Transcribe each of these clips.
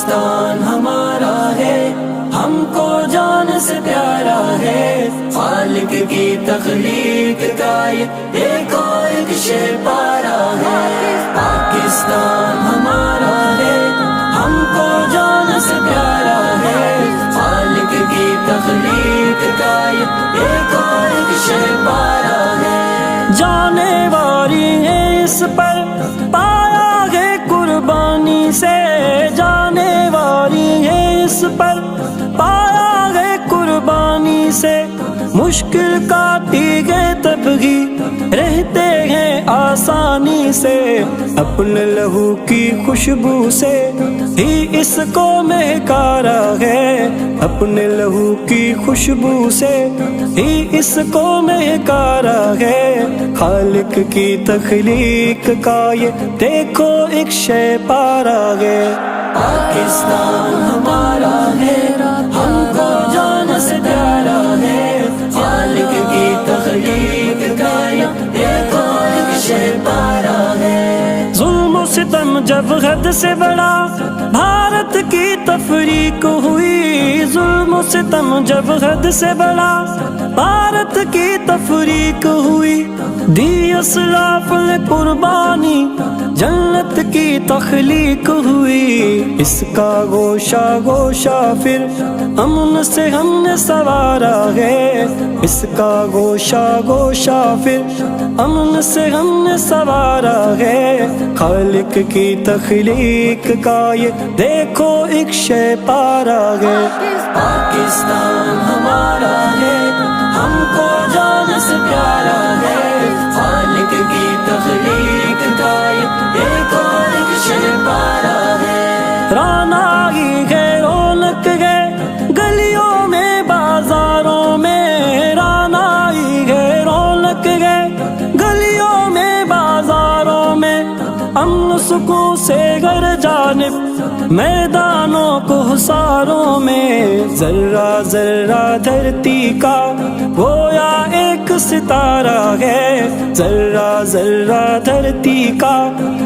پاکستان ہمارا ہے، ہم کو جان سے پیارا ہے، خالق کی تخلیق کا یہ دیکھو ایک شے پارا ہے۔ پاکستان ہمارا ہے، ہم کو جان سے پیارا ہے، خالق کی تخلیق کا یہ دیکھو ایک شے پارا ہے۔ جانے والی ہے اس پر پایا ہے قربانی سے، جانے والی ہے اس پر پایا ہے قربانی سے، مشکل کاٹی گئے تب ہی رہتے ہیں آسانی سے، اپنے لہو کی خوشبو سے ہی اس کو مہکارا ہے، اپنے لہو کی خوشبو سے ہی اس کو مہکارا ہے، خالق کی تخلیق کا یہ دیکھو ایک شے پارا ہے۔ پاکستان ہمارا ہے، ہم کو جان سے پیارا ہے، خالق کی تخلیق کا یہ دیکھو ایک شے پارا ہے۔ ظلم و ستم جب حد سے بڑا بھارت کی تفریق ہوئی، ظلم و ستم جب حد سے بڑا بھارت کی تفریق ہوئی، دی اسلاف نے قربانی جنت کی تخلیق ہوئی، اس کا گوشہ گوشہ پھر امن سے ہم نے سنوارا ہے، اس کا گوشہ گوشہ پھر امن سے ہم نے سنوارا ہے، خالق کی تخلیق کا یہ دیکھو ایک شے پارا ہے۔ پاکستان ہمارا ہے، ہم کو جان سے پیارا ہے، خالق کی تخلیق کا یہ دیکھو ایک شے پارا ہے۔ رانائی ہے رونق ہے گلیوں میں بازاروں میں، رانائی ہے رونق ہے گلیوں میں بازاروں میں، امن سکون سے گھر جانب میدانوں کو حصاروں میں، ذرہ ذرہ دھرتی کا گویا ایک ستارہ ہے، ذرہ ذرہ دھرتی کا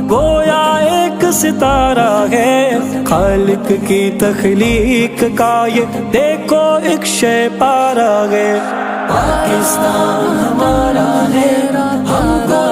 گویا ایک ستارہ ہے، خالق کی تخلیق کا یہ دیکھو ایک شے پارا ہے۔ پاکستان ہمارا ہے، ہم کو